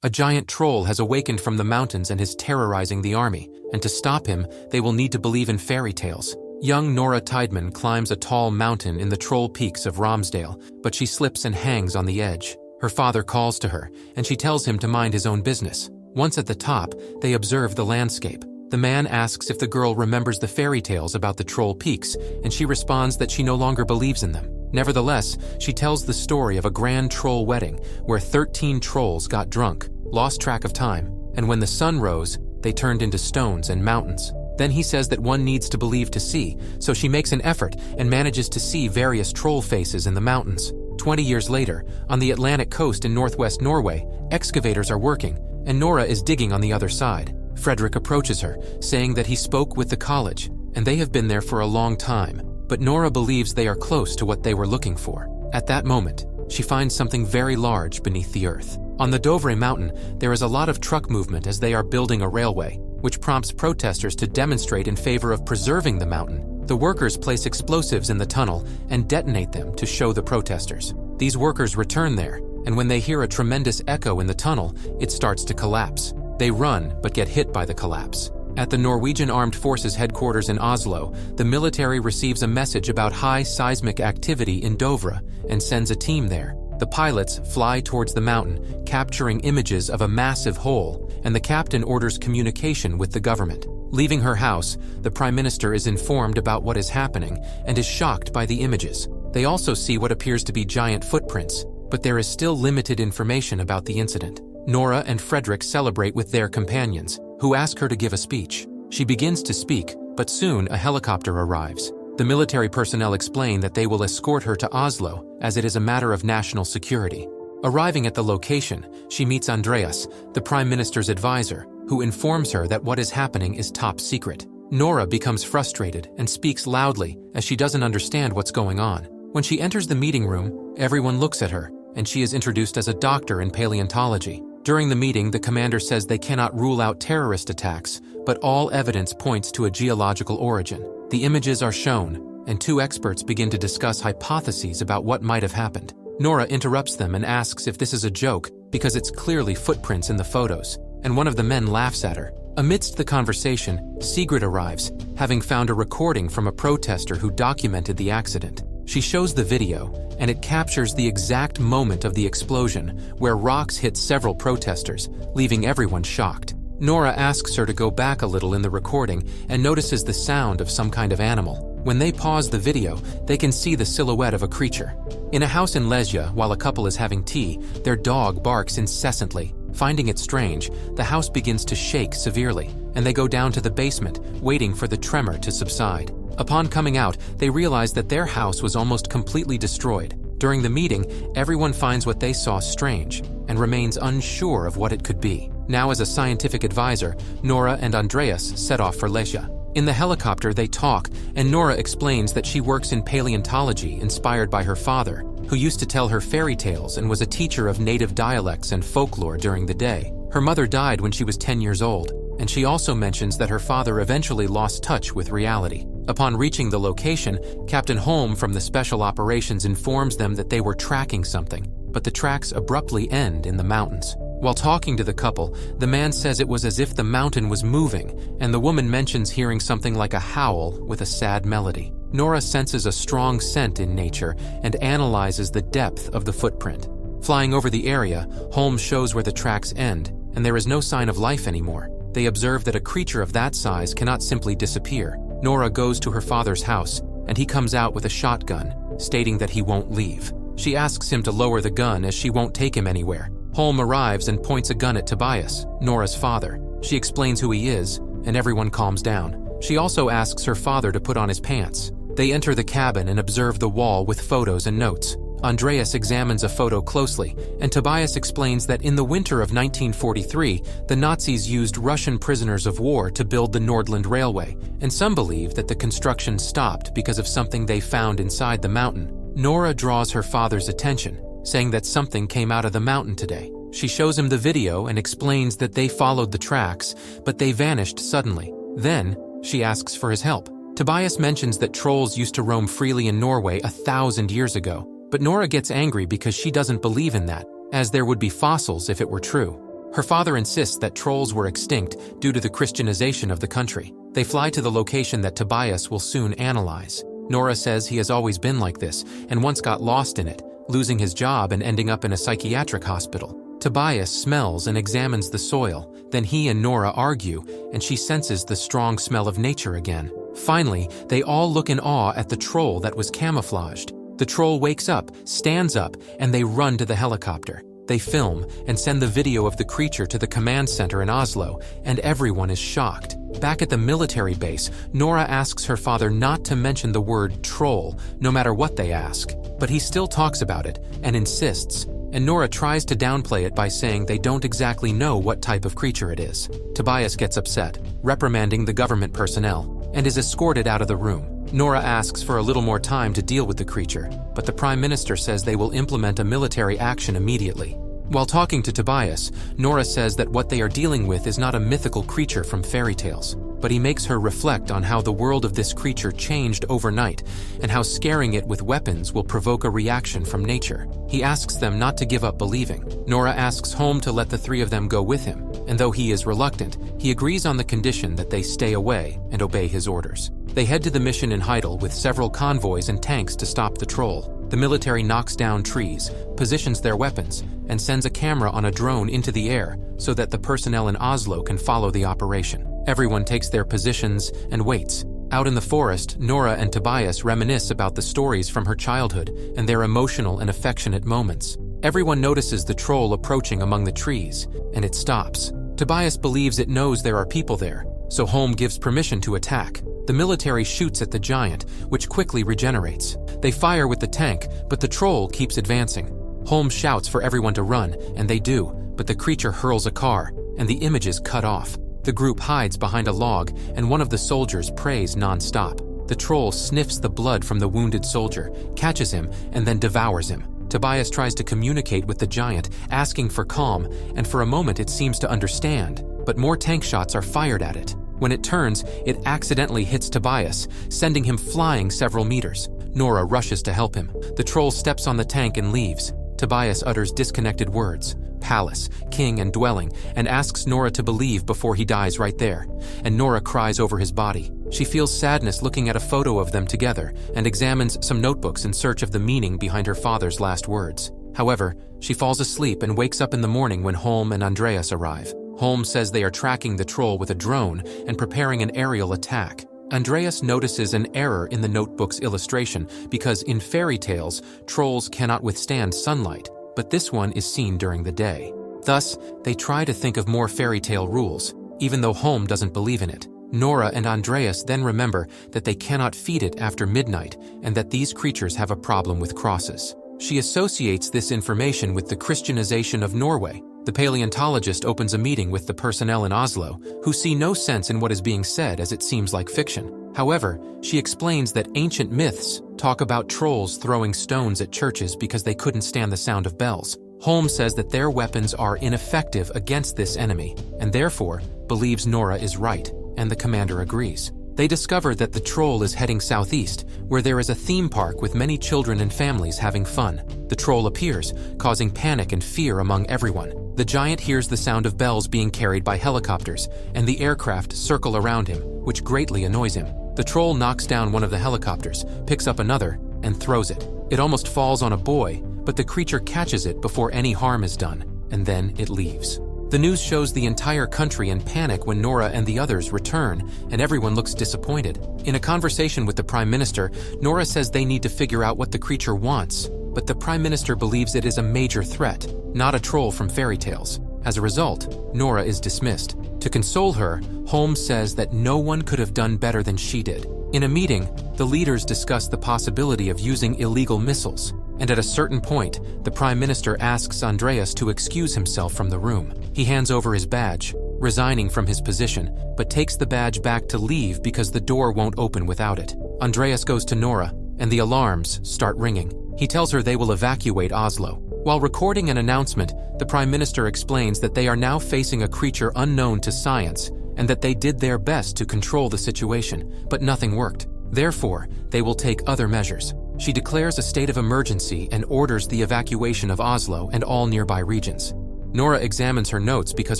A giant troll has awakened from the mountains and is terrorizing the army, and to stop him, they will need to believe in fairy tales. Young Nora Tideman climbs a tall mountain in the troll peaks of Romsdale, but she slips and hangs on the edge. Her father calls to her, and she tells him to mind his own business. Once at the top, they observe the landscape. The man asks if the girl remembers the fairy tales about the troll peaks, and she responds that she no longer believes in them. Nevertheless, she tells the story of a grand troll wedding where 13 trolls got drunk, lost track of time, and when the sun rose, they turned into stones and mountains. Then he says that one needs to believe to see, so she makes an effort and manages to see various troll faces in the mountains. 20 years later, on the Atlantic coast in northwest Norway, excavators are working, and Nora is digging on the other side. Frederick approaches her, saying that he spoke with the college, and they have been there for a long time, but Nora believes they are close to what they were looking for. At that moment, she finds something very large beneath the earth. On the Dovre mountain, there is a lot of truck movement as they are building a railway, which prompts protesters to demonstrate in favor of preserving the mountain. The workers place explosives in the tunnel and detonate them to show the protesters. These workers return there, and when they hear a tremendous echo in the tunnel, it starts to collapse. They run, but get hit by the collapse. At the Norwegian Armed Forces headquarters in Oslo, the military receives a message about high seismic activity in Dovre and sends a team there. The pilots fly towards the mountain, capturing images of a massive hole, and the captain orders communication with the government. Leaving her house, the Prime Minister is informed about what is happening and is shocked by the images. They also see what appears to be giant footprints, but there is still limited information about the incident. Nora and Frederick celebrate with their companions, who ask her to give a speech. She begins to speak, but soon a helicopter arrives. The military personnel explain that they will escort her to Oslo, as it is a matter of national security. Arriving at the location, she meets Andreas, the Prime Minister's advisor, who informs her that what is happening is top secret. Nora becomes frustrated and speaks loudly as she doesn't understand what's going on. When she enters the meeting room, everyone looks at her, and she is introduced as a doctor in paleontology. During the meeting, the commander says they cannot rule out terrorist attacks, but all evidence points to a geological origin. The images are shown, and two experts begin to discuss hypotheses about what might have happened. Nora interrupts them and asks if this is a joke because it's clearly footprints in the photos, and one of the men laughs at her. Amidst the conversation, Sigrid arrives, having found a recording from a protester who documented the accident. She shows the video, and it captures the exact moment of the explosion, where rocks hit several protesters, leaving everyone shocked. Nora asks her to go back a little in the recording and notices the sound of some kind of animal. When they pause the video, they can see the silhouette of a creature. In a house in Lesja, while a couple is having tea, their dog barks incessantly. Finding it strange, the house begins to shake severely, and they go down to the basement, waiting for the tremor to subside. Upon coming out, they realize that their house was almost completely destroyed. During the meeting, everyone finds what they saw strange and remains unsure of what it could be. Now, as a scientific advisor, Nora and Andreas set off for Lesja. In the helicopter, they talk, and Nora explains that she works in paleontology inspired by her father, who used to tell her fairy tales and was a teacher of native dialects and folklore during the day. Her mother died when she was 10 years old, and she also mentions that her father eventually lost touch with reality. Upon reaching the location, Captain Holm from the Special Operations informs them that they were tracking something, but the tracks abruptly end in the mountains. While talking to the couple, the man says it was as if the mountain was moving, and the woman mentions hearing something like a howl with a sad melody. Nora senses a strong scent in nature and analyzes the depth of the footprint. Flying over the area, Holmes shows where the tracks end, and there is no sign of life anymore. They observe that a creature of that size cannot simply disappear. Nora goes to her father's house, and he comes out with a shotgun, stating that he won't leave. She asks him to lower the gun as she won't take him anywhere. Holm arrives and points a gun at Tobias, Nora's father. She explains who he is, and everyone calms down. She also asks her father to put on his pants. They enter the cabin and observe the wall with photos and notes. Andreas examines a photo closely, and Tobias explains that in the winter of 1943, the Nazis used Russian prisoners of war to build the Nordland Railway, and some believe that the construction stopped because of something they found inside the mountain. Nora draws her father's attention, saying that something came out of the mountain today. She shows him the video and explains that they followed the tracks, but they vanished suddenly. Then, she asks for his help. Tobias mentions that trolls used to roam freely in Norway 1,000 years ago, but Nora gets angry because she doesn't believe in that, as there would be fossils if it were true. Her father insists that trolls were extinct due to the Christianization of the country. They fly to the location that Tobias will soon analyze. Nora says he has always been like this and once got lost in it, losing his job and ending up in a psychiatric hospital. Tobias smells and examines the soil, then he and Nora argue, and she senses the strong smell of nature again. Finally, they all look in awe at the troll that was camouflaged. The troll wakes up, stands up, and they run to the helicopter. They film and send the video of the creature to the command center in Oslo, and everyone is shocked. Back at the military base, Nora asks her father not to mention the word troll, no matter what they ask. But he still talks about it and insists, and Nora tries to downplay it by saying they don't exactly know what type of creature it is. Tobias gets upset, reprimanding the government personnel, and is escorted out of the room. Nora asks for a little more time to deal with the creature, but the Prime Minister says they will implement a military action immediately. While talking to Tobias, Nora says that what they are dealing with is not a mythical creature from fairy tales, but he makes her reflect on how the world of this creature changed overnight and how scaring it with weapons will provoke a reaction from nature. He asks them not to give up believing. Nora asks Holm to let the three of them go with him, and though he is reluctant, he agrees on the condition that they stay away and obey his orders. They head to the mission in Heidel with several convoys and tanks to stop the troll. The military knocks down trees, positions their weapons, and sends a camera on a drone into the air so that the personnel in Oslo can follow the operation. Everyone takes their positions and waits. Out in the forest, Nora and Tobias reminisce about the stories from her childhood and their emotional and affectionate moments. Everyone notices the troll approaching among the trees, and it stops. Tobias believes it knows there are people there, so Holm gives permission to attack. The military shoots at the giant, which quickly regenerates. They fire with the tank, but the troll keeps advancing. Holm shouts for everyone to run, and they do, but the creature hurls a car, and the image is cut off. The group hides behind a log, and one of the soldiers prays non-stop. The troll sniffs the blood from the wounded soldier, catches him, and then devours him. Tobias tries to communicate with the giant, asking for calm, and for a moment it seems to understand, but more tank shots are fired at it. When it turns, it accidentally hits Tobias, sending him flying several meters. Nora rushes to help him. The troll steps on the tank and leaves. Tobias utters disconnected words, palace, king, and dwelling, and asks Nora to believe before he dies right there. And Nora cries over his body. She feels sadness looking at a photo of them together and examines some notebooks in search of the meaning behind her father's last words. However, she falls asleep and wakes up in the morning when Holm and Andreas arrive. Holm says they are tracking the troll with a drone and preparing an aerial attack. Andreas notices an error in the notebook's illustration because in fairy tales, trolls cannot withstand sunlight, but this one is seen during the day. Thus, they try to think of more fairy tale rules, even though Holm doesn't believe in it. Nora and Andreas then remember that they cannot feed it after midnight and that these creatures have a problem with crosses. She associates this information with the Christianization of Norway. The paleontologist opens a meeting with the personnel in Oslo, who see no sense in what is being said as it seems like fiction. However, she explains that ancient myths talk about trolls throwing stones at churches because they couldn't stand the sound of bells. Holm says that their weapons are ineffective against this enemy, and therefore believes Nora is right, and the commander agrees. They discover that the troll is heading southeast, where there is a theme park with many children and families having fun. The troll appears, causing panic and fear among everyone. The giant hears the sound of bells being carried by helicopters, and the aircraft circle around him, which greatly annoys him. The troll knocks down one of the helicopters, picks up another, and throws it. It almost falls on a boy, but the creature catches it before any harm is done, and then it leaves. The news shows the entire country in panic when Nora and the others return, and everyone looks disappointed. In a conversation with the Prime Minister, Nora says they need to figure out what the creature wants, but the Prime Minister believes it is a major threat, not a troll from fairy tales. As a result, Nora is dismissed. To console her, Holmes says that no one could have done better than she did. In a meeting, the leaders discuss the possibility of using illegal missiles, and at a certain point, the Prime Minister asks Andreas to excuse himself from the room. He hands over his badge, resigning from his position, but takes the badge back to leave because the door won't open without it. Andreas goes to Nora, and the alarms start ringing. He tells her they will evacuate Oslo. While recording an announcement, the Prime Minister explains that they are now facing a creature unknown to science, and that they did their best to control the situation, but nothing worked. Therefore, they will take other measures. She declares a state of emergency and orders the evacuation of Oslo and all nearby regions. Nora examines her notes because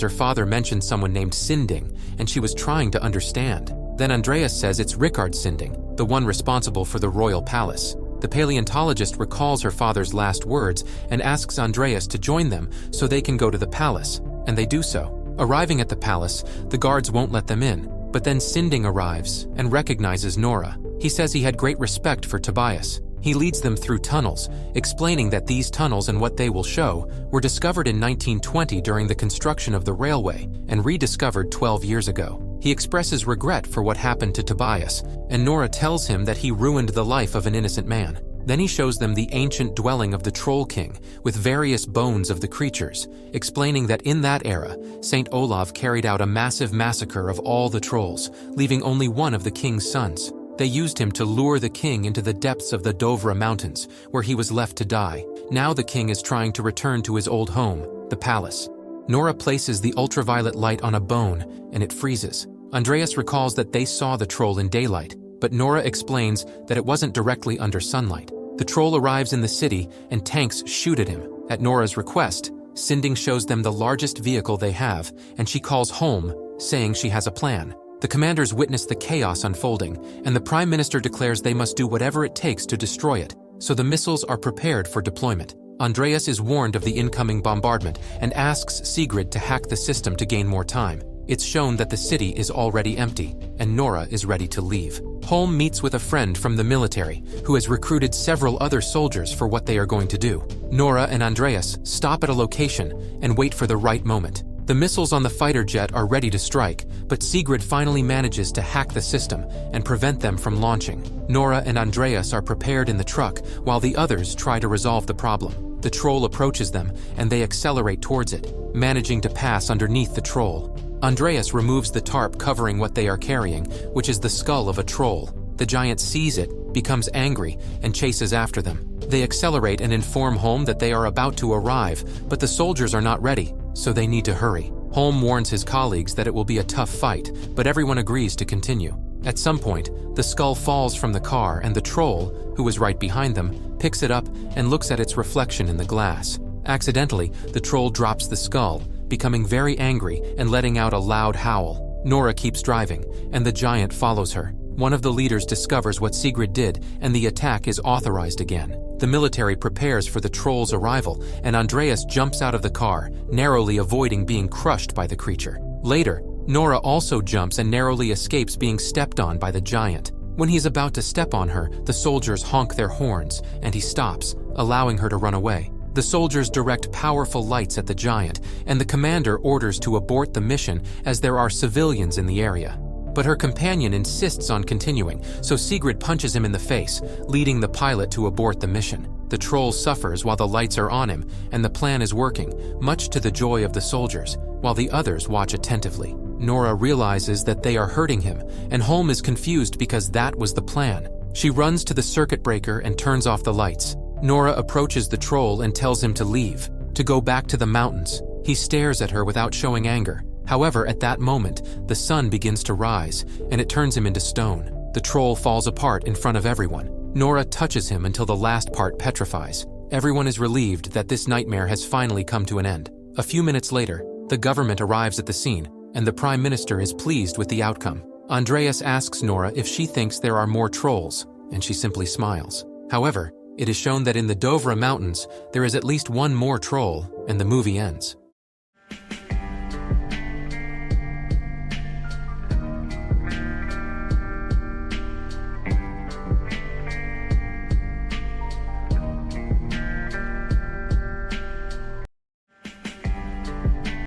her father mentioned someone named Sinding, and she was trying to understand. Then Andreas says it's Rickard Sinding, the one responsible for the royal palace. The paleontologist recalls her father's last words and asks Andreas to join them so they can go to the palace, and they do so. Arriving at the palace, the guards won't let them in, but then Sinding arrives and recognizes Nora. He says he had great respect for Tobias. He leads them through tunnels, explaining that these tunnels and what they will show were discovered in 1920 during the construction of the railway and rediscovered 12 years ago. He expresses regret for what happened to Tobias, and Nora tells him that he ruined the life of an innocent man. Then he shows them the ancient dwelling of the Troll King, with various bones of the creatures, explaining that in that era, Saint Olav carried out a massive massacre of all the trolls, leaving only one of the king's sons. They used him to lure the king into the depths of the Dovra Mountains, where he was left to die. Now the king is trying to return to his old home, the palace. Nora places the ultraviolet light on a bone, and it freezes. Andreas recalls that they saw the troll in daylight, but Nora explains that it wasn't directly under sunlight. The troll arrives in the city, and tanks shoot at him. At Nora's request, Sinding shows them the largest vehicle they have, and she calls home, saying she has a plan. The commanders witness the chaos unfolding, and the Prime Minister declares they must do whatever it takes to destroy it, so the missiles are prepared for deployment. Andreas is warned of the incoming bombardment and asks Sigrid to hack the system to gain more time. It's shown that the city is already empty, and Nora is ready to leave. Holm meets with a friend from the military, who has recruited several other soldiers for what they are going to do. Nora and Andreas stop at a location and wait for the right moment. The missiles on the fighter jet are ready to strike, but Sigrid finally manages to hack the system and prevent them from launching. Nora and Andreas are prepared in the truck, while the others try to resolve the problem. The troll approaches them, and they accelerate towards it, managing to pass underneath the troll. Andreas removes the tarp covering what they are carrying, which is the skull of a troll. The giant sees it, becomes angry, and chases after them. They accelerate and inform Holm that they are about to arrive, but the soldiers are not ready, so they need to hurry. Holm warns his colleagues that it will be a tough fight, but everyone agrees to continue. At some point, the skull falls from the car, and the troll, who is right behind them, picks it up and looks at its reflection in the glass. Accidentally, the troll drops the skull, becoming very angry and letting out a loud howl. Nora keeps driving, and the giant follows her. One of the leaders discovers what Sigrid did, and the attack is authorized again. The military prepares for the troll's arrival, and Andreas jumps out of the car, narrowly avoiding being crushed by the creature. Later, Nora also jumps and narrowly escapes being stepped on by the giant. When he's about to step on her, the soldiers honk their horns, and he stops, allowing her to run away. The soldiers direct powerful lights at the giant, and the commander orders to abort the mission as there are civilians in the area. But her companion insists on continuing, so Sigrid punches him in the face, leading the pilot to abort the mission. The troll suffers while the lights are on him, and the plan is working, much to the joy of the soldiers, while the others watch attentively. Nora realizes that they are hurting him, and Holm is confused because that was the plan. She runs to the circuit breaker and turns off the lights. Nora approaches the troll and tells him to leave, to go back to the mountains. He stares at her without showing anger. However, at that moment, the sun begins to rise, and it turns him into stone. The troll falls apart in front of everyone. Nora touches him until the last part petrifies. Everyone is relieved that this nightmare has finally come to an end. A few minutes later, the government arrives at the scene, and the Prime Minister is pleased with the outcome. Andreas asks Nora if she thinks there are more trolls, and she simply smiles. However, it is shown that in the Dovra Mountains, there is at least one more troll, and the movie ends.